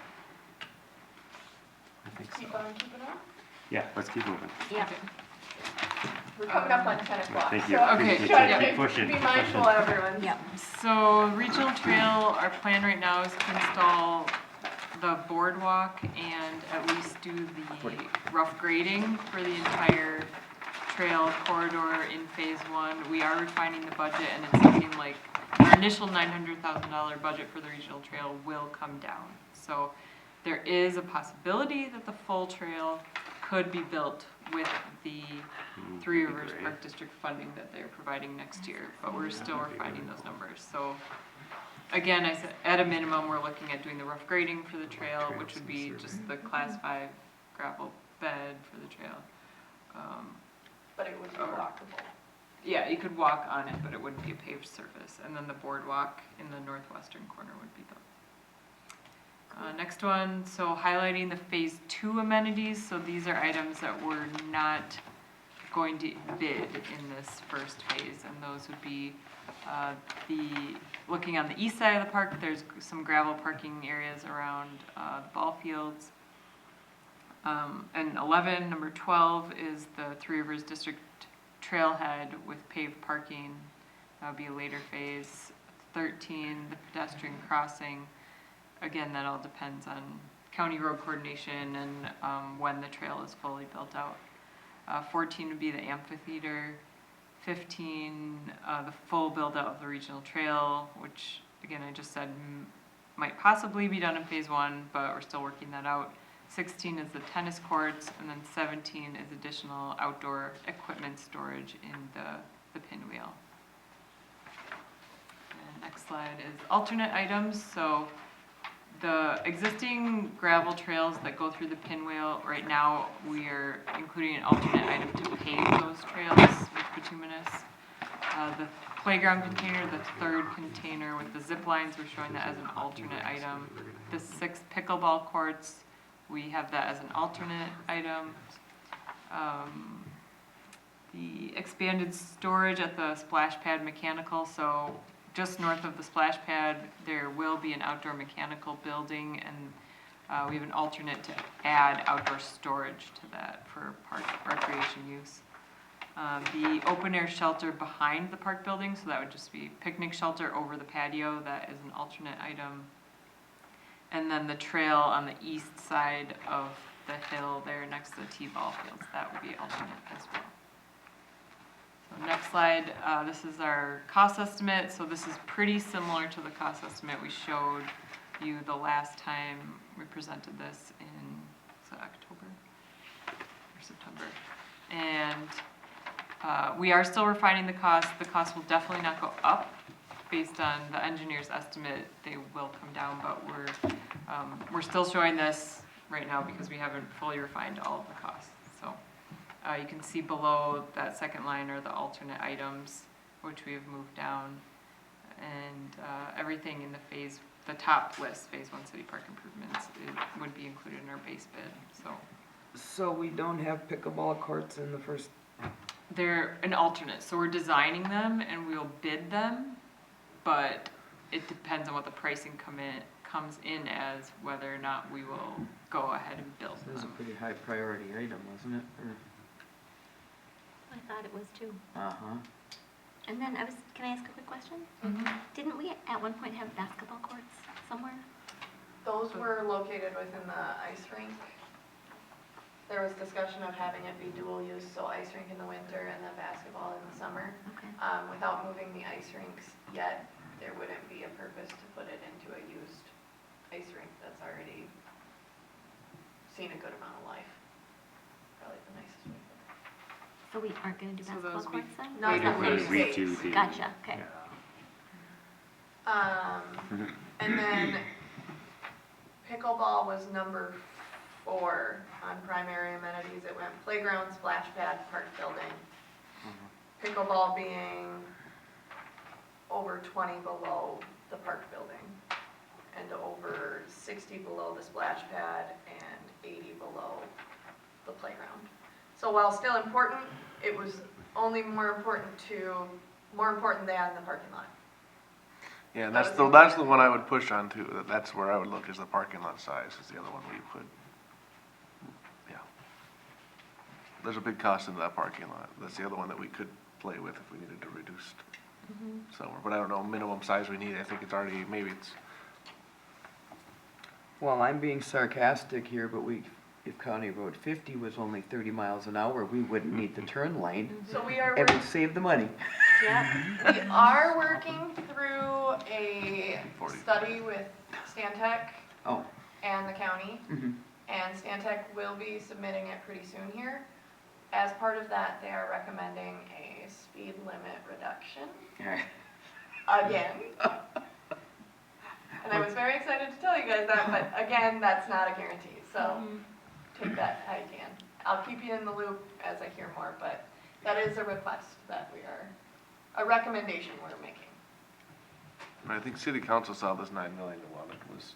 I think Keep so. on keeping on. Yeah, let's keep moving. Yep. We're coming up on 10 o'clock, Thank you. so Okay. try Keep to pushing, be keep mindful pushing. of everyone. Yep. So regional trail, our plan right now is to install the boardwalk and at least do the rough grading for the entire trail corridor in phase one. We are refining the budget and it's looking like our initial $900,000 budget for the regional trail will come down. So there is a possibility that the full trail could be built with the Three that'd be Rivers great. Park District funding that they're providing next year, but we're still would be refining really those cool. numbers. So again, I said, at a minimum, we're looking at doing the rough grading for the trail, which would be just the class 5 gravel bed for the trail. But it would be Or- walkable. Yeah, you could walk on it, but it wouldn't be a paved surface. And then the boardwalk in the northwestern corner would be built. Next one, so highlighting the phase 2 amenities. So these are items that were not going to bid in this first phase, and those would be looking on the east side of the park, there's some gravel parking areas around the ball fields. And 11, number 12 is the Three Rivers District Trailhead with paved parking. That would be a later phase. 13, the pedestrian crossing. Again, that all depends on county road coordination and when the trail is fully built out. 14 would be the amphitheater. 15, the full build out of the regional trail, which again, I just said might possibly be done in phase 1, but we're still working that out. 16 is the tennis courts, and then 17 is additional outdoor equipment storage in the pinwheel. And next slide is alternate items. So the existing gravel trails that go through the pinwheel, right now, we are including an alternate item to pave those trails with bituminous. The playground container, the third container with the zip lines, we're showing that as an alternate item. The 6 pickleball courts, we have that as an alternate item. The expanded storage at the splash pad mechanical, so just north of the splash pad, there will be an outdoor mechanical building, and we have an alternate to add outdoor storage to that for park recreation use. The open air shelter behind the park building, so that would just be picnic shelter over the patio, that is an alternate item. And then the trail on the east side of the hill there next to the T-ball fields, that would be alternate as well. So next slide, this is our cost estimate. So this is pretty similar to the cost estimate we showed you the last time we presented this in, is it October or September? And we are still refining the cost. The cost will definitely not go up based on the engineer's estimate. They will come down, but we're still showing this right now because we haven't fully refined all of the costs. So you can see below that second line are the alternate items, which we have moved down, and everything in the top list, phase 1 city park improvements, it would be included in our base bid. So we don't have pickleball courts in the first, They're an alternate, so we're designing them and we'll bid them, but it depends on what the pricing comes in as, whether or not we will go ahead and build this is a them. pretty high priority item, wasn't it? I thought it was too. Uh-huh. And then can I ask a quick question? Didn't we at one point have basketball courts somewhere? Those were located within the ice rink. There was discussion of having it be dual use, so ice rink in the winter and then basketball in the summer. Okay. Without moving the ice rinks yet, there wouldn't be a purpose to put it into a used ice rink that's already seen a good amount of life. Probably the nicest way. So we aren't gonna do So basketball those would be- courts then? No, it's not We're really gonna states. redo the. Gotcha, okay. And then pickleball was number 4 on primary amenities. It went playground, splash pad, park building. Pickleball being over 20 below the park building and over 60 below the splash pad and 80 below the playground. So while still important, it was only more important than the parking lot. Yeah, That that's was that's the one I would push on too. That's where I would look, is the parking lot size is the other one we put. Yeah. There's a big cost into that parking lot. That's the other one that we could play with if we needed to reduce somewhere. But I don't know, minimum size we need. I think it's already, maybe it's, Well, I'm being sarcastic here, but if County Road 50 was only 30 miles an hour, we wouldn't need the turn lane, So we are and we'd save the money. Yeah. We are working through a study with Stantec Oh. and the county, Mhm. and Stantec will be submitting it pretty soon here. As part of that, they are recommending a speed limit reduction again. And I was very excited to tell you guys that, but again, that's not a guarantee, so take that how you can. I'll keep you in the loop as I hear more, but that is a request that a recommendation we're making. I think city council saw this 9 million and wanted was,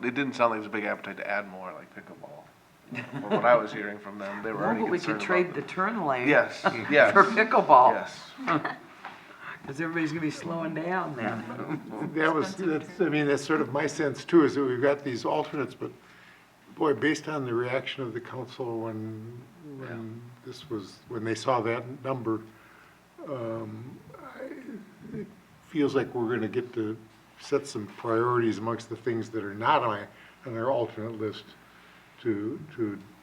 it didn't sound like there's a big appetite to add more like pickleball. From what I was hearing from them, they were No, already but we could concerned trade about the turn lane. Yes, yes. For pickleball. Yes. Because everybody's gonna be slowing down then. That's sort of my sense too, is that we've got these alternates, but boy, based on the reaction of the council when when they saw that number, it feels like we're gonna get to set some priorities amongst the things that are not on our alternate list to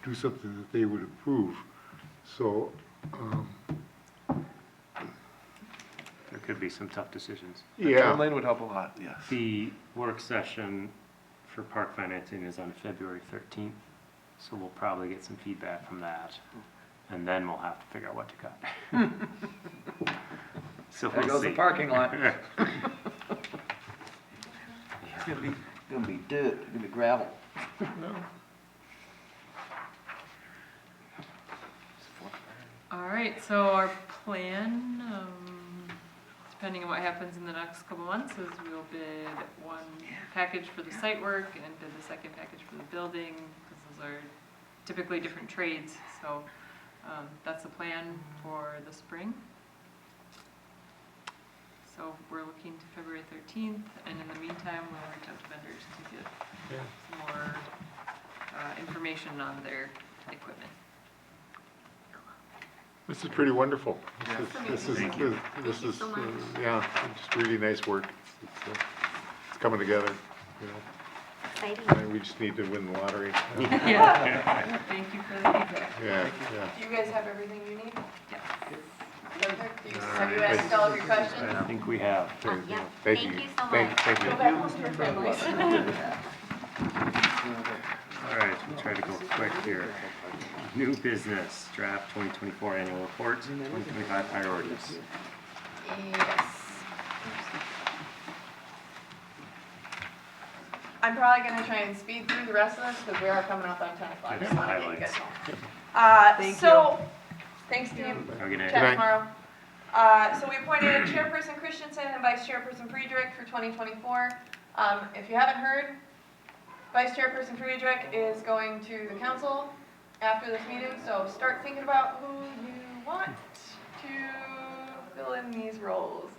do something that they would approve. So, There could be some tough decisions. The yeah. turn lane would help a lot, yes. The work session for park financing is on February 13th, so we'll probably get some feedback from that, and then we'll have to figure out what to cut. So There we'll goes the see. parking lot. Gonna be dirt, gonna be gravel. All right, so our plan, depending on what happens in the next couple months, is we'll bid one package for the site work and bid the second package for the building, because those are typically different trades. So that's the plan for the spring. So we're looking to February 13th, and in the meantime, we'll reach out to vendors to get some more information on their equipment. This is pretty wonderful. Yeah. This is, Thank you. this Thank you is, so much. yeah, just really nice work. It's coming together, you know. Exciting. And we just need to win the lottery. Yeah. Thank you for the feedback. Yeah, yeah. Do you guys have everything you need? Yes. Perfect. Have you asked all of your questions? I think we have. Yeah, Thank thank you. you so Thank- much. Thank you. Go back home to your families. All right, we'll try to go quick here. New business, draft 2024 annual report, 2025 priorities. Yes. I'm probably gonna try and speed through the rest of this, because we are coming up on 10 o'clock. Yeah, so I wanna get you guys highlights. home. So, thanks, team. Have a good night. Chat night. tomorrow. So we appointed Chairperson Christensen and Vice Chairperson Friedrich for 2024. If you haven't heard, Vice Chairperson Friedrich is going to the council after this meeting, so start thinking about who you want to fill in these roles.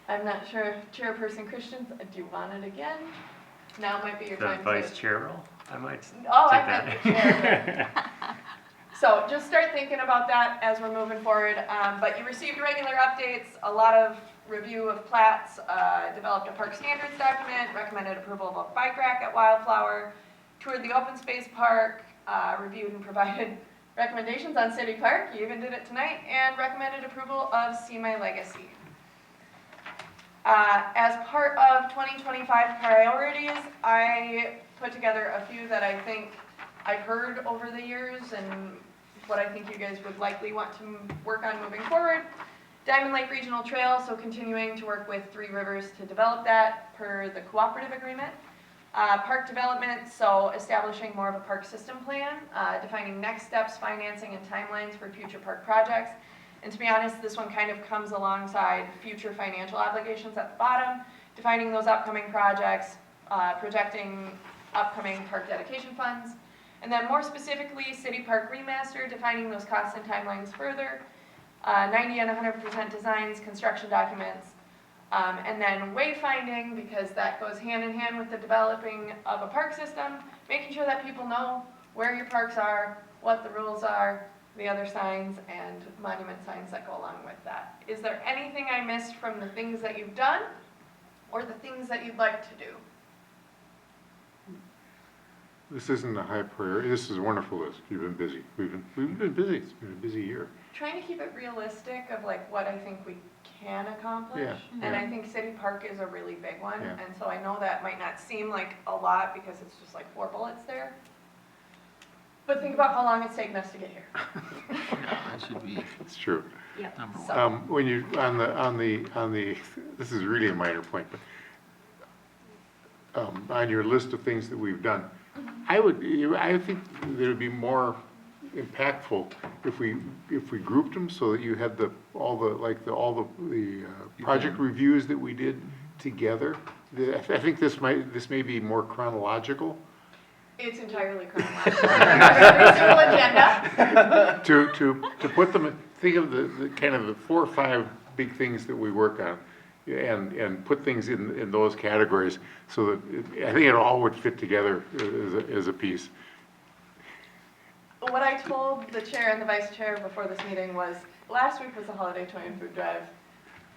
I'm not sure, Chairperson Christensen, do you want it again? Now might be your The time to. vice chair role, I might take Oh, I that. meant the chair. So just start thinking about that as we're moving forward. But you received regular updates, a lot of review of plats, developed a park standards document, recommended approval of a bike rack at Wildflower, toured the open space park, reviewed and provided recommendations on City Park, you even did it tonight, and recommended approval of See My Legacy. As part of 2025 priorities, I put together a few that I think I've heard over the years and what I think you guys would likely want to work on moving forward. Diamond Lake Regional Trail, so continuing to work with Three Rivers to develop that per the cooperative agreement. Park development, so establishing more of a park system plan, defining next steps, financing, and timelines for future park projects. And to be honest, this one kind of comes alongside future financial obligations at the bottom, defining those upcoming projects, projecting upcoming park dedication funds, and then more specifically, City Park Remaster, defining those costs and timelines further, 90 and 100% designs, construction documents, and then wayfinding, because that goes hand in hand with the developing of a park system, making sure that people know where your parks are, what the rules are, the other signs and monument signs that go along with that. Is there anything I missed from the things that you've done or the things that you'd like to do? This isn't a high priority. This is a wonderful list. You've been busy. We've been busy. It's been a busy year. Trying to keep it realistic of like what I think we can accomplish. Yeah, And yeah. I think City Park is a really big one. Yeah. And so I know that might not seem like a lot because it's just like 4 bullets there. But think about how long it's taken us to get here. That should be It's true. number one. So, When you, on the, this is really a minor point, but on your list of things that we've done, I think that it would be more impactful if we grouped them so that you had all the project reviews that we did together. I think this may be more chronological. it's entirely chronological. Every single agenda. To put them, think of the kind of the 4 or 5 big things that we work on, and put things in those categories, so that, I think it all would fit together as a piece. What I told the chair and the vice chair before this meeting was, last week was the holiday toy and food drive,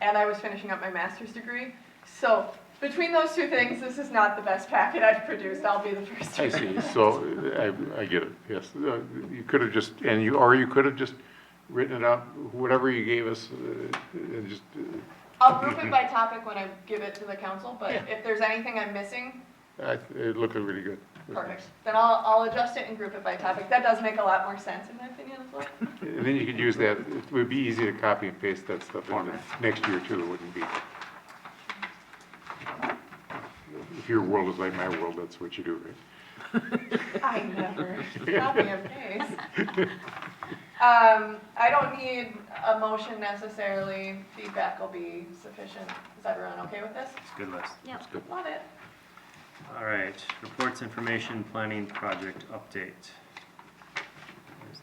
and I was finishing up my master's degree. So between those two things, this is not the best packet I've produced. I'll be the first to I admit. see, so I get it, yes. You could have just, or you could have just written it out, whatever you gave us, and just, I'll group it by topic when I give it to the council, but Yeah. if there's anything I'm missing, it looked really good. perfect. Then I'll adjust it and group it by topic. That does make a lot more sense in my opinion as well. And then you could use that, it would be easy to copy and paste that stuff in the next year too, it wouldn't be. If your world is like my world, that's what you do, right? I never copy and paste. I don't need a motion necessarily. Feedback will be sufficient. Is everyone okay with this? It's a good list. Yep. Love it. All right, reports, information, planning, project update. Where's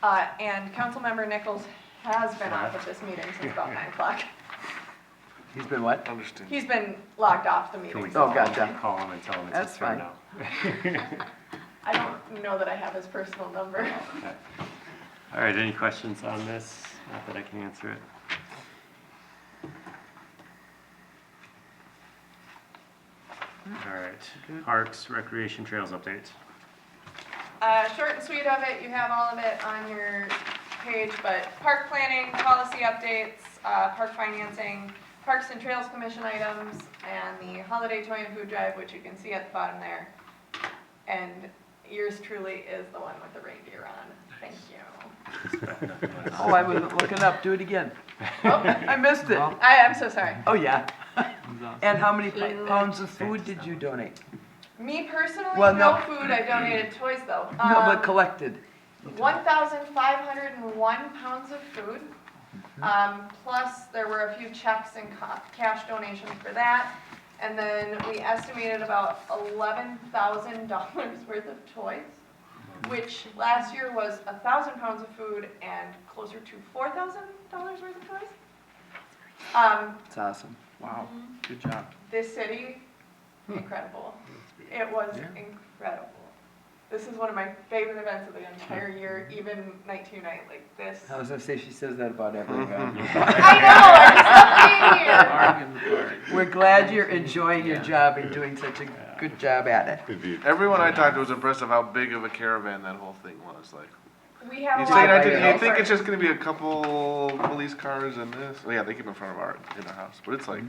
that? And Councilmember Nichols has been off of this meeting since about 9 o'clock. He's been what? Understood. He's been logged off the Can meeting. we Oh, gotcha. call him and tell him it's That's his turn fine. now? I don't know that I have his personal number. Okay. All right, any questions on this? Not that I can answer it. All right, parks, recreation, trails update. Short and sweet of it, you have all of it on your page, but park planning, policy updates, park financing, Parks and Trails Commission items, and the holiday toy and food drive, which you can see at the bottom there. And yours truly is the one with the reindeer on. Thank you. Oh, I wasn't looking up, do it again. Oh, I missed it. I'm so sorry. Oh, yeah. And how many pounds of food did you donate? Me personally, Well, no no. food. I donated toys though. No, but collected. 1,501 pounds of food. Plus, there were a few checks and cash donations for that. And then we estimated about $11,000 worth of toys, which last year was 1,000 pounds of food and closer to $4,000 worth of toys. That's awesome. Wow, good job. This city, incredible. It was incredible. This is one of my favorite events of the entire year, even night to night like this. I was gonna say, she says that about every event. I know, I just love being here. We're glad you're enjoying your job and doing such a good job at it. Indeed. Everyone I talked to was impressed of how big of a caravan that whole thing was, like. We have You a say lot of you people think it's for- just gonna be a couple police cars and this? Oh yeah, they keep in front of our house, but it's like,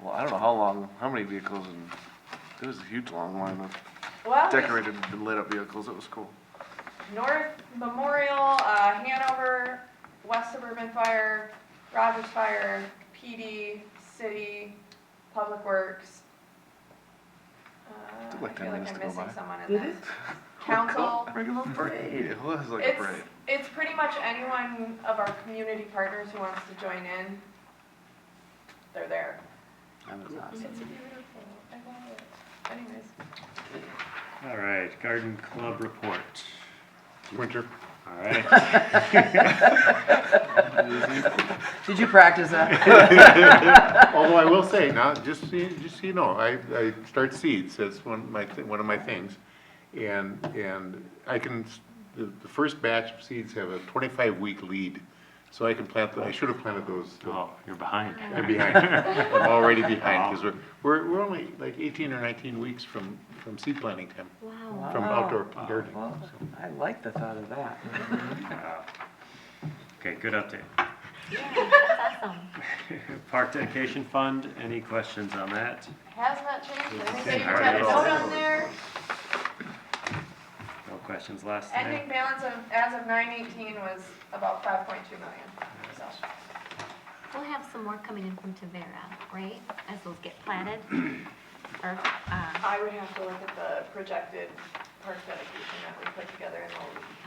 well, I don't know how many vehicles, and it was a huge long line of Well, there's decorated and lit up vehicles. It was cool. North Memorial, Hanover, West Suburban Fire, Rogers Fire, PD, City, Public Works. Took like I 10 feel like minutes I'm to go missing by. someone in Did this. it? Council. Regular parade. It was like a It's, parade. it's pretty much anyone of our community partners who wants to join in. They're there. That was It's awesome. beautiful. I love it. Anyways. All right, garden club report. Winter. All right. Did you practice that? Although I will say, now, just so you know, I start seeds, that's one of my things. And I can, the first batch of seeds have a 25-week lead, so I can plant them, I should have planted those. Oh, you're behind. I'm behind, I'm already behind, because we're only like 18 or 19 weeks from seed planting time, Wow. from outdoor gardening. Well, I like the thought of that. Okay, good update. Yeah, that's awesome. Park dedication fund, any questions on that? Has not changed. I think Okay, they all had a right. note on there. No questions last time? Ending balance as of 9/18 was about 5.2 million. So, We'll have some more coming in from Tavera, right? As those get platted? Or, I would have to look at the projected park dedication that we put together in a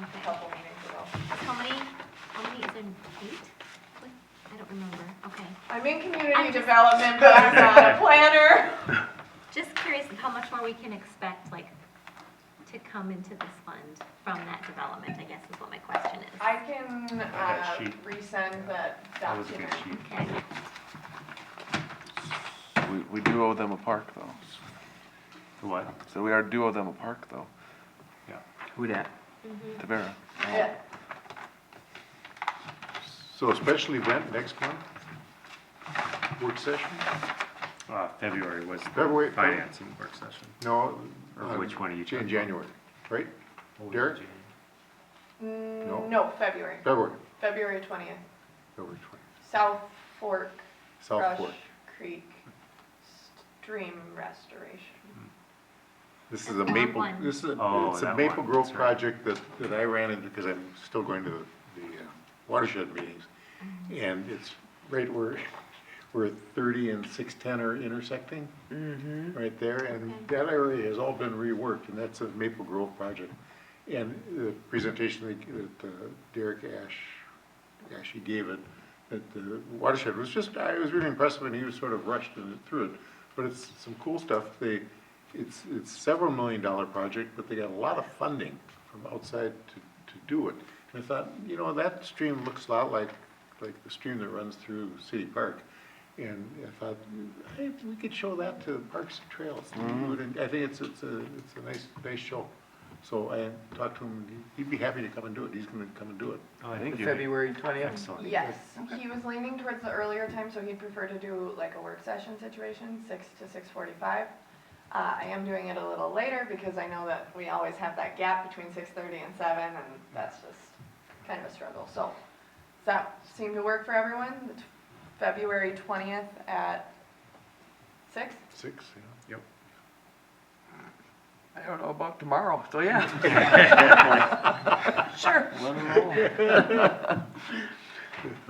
okay. couple meetings ago. How many is in 8? I don't remember. Okay. I'm in community I'm just- development, but I'm not a planner. Just curious of how much more we can expect, like, to come into this fund from that development, I guess is what my question is. I can that sheet. resend that That was a good document. sheet. Okay. We do owe them a park though. What? So we do owe them a park though, Who dat? Tavera. Yeah. So a special event next month? Work session? February was the February. financing work session. No. Or which one are you In talking about? January, right? Derek? No, February. February, February 20th. February 20th. South Fork South Rush Fork. Creek Stream Restoration. This is a That's the maple, one. this is, Oh, it's a that Maple one, Grove that's right. project that I ran into because I'm still going to the watershed meetings. And it's right where where 30 and 610 are intersecting, Mm-hmm. right there, and Okay. that area has all been reworked, and that's a Maple Grove project. And the presentation that Derek Ashe gave it, at the watershed was just, it was really impressive, and he was sort of rushed through it. But it's some cool stuff. It's several $1 million project, but they got a lot of funding from outside to do it. And I thought, you know, that stream looks a lot like the stream that runs through City Park. And I thought, hey, we could show that to Parks and Trails. And I think it's a nice show. So I talked to him, and he'd be happy to come and do it. He's gonna come and do it. Oh, I think you. February 20th. Excellent. Yes, he was leaning towards the earlier time, so he'd prefer to do like a work session situation, 6 to 6:45. I am doing it a little later because I know that we always have that gap between 6:30 and 7, and that's just kind of a struggle. So, does that seem to work for everyone? It's February 20th at 6? 6, yeah. Yep. I don't know about tomorrow, so yeah. Sure.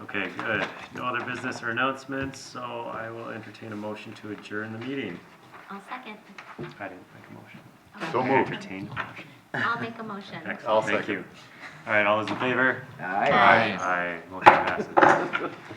Okay, good. No other business or announcements, so I will entertain a motion to adjourn the meeting. I'll second. I didn't make a motion. So I moved. entertained a motion. I'll make a motion. Excellent, thank you. All right, all those in favor? Aye. Aye. Aye, motion passes.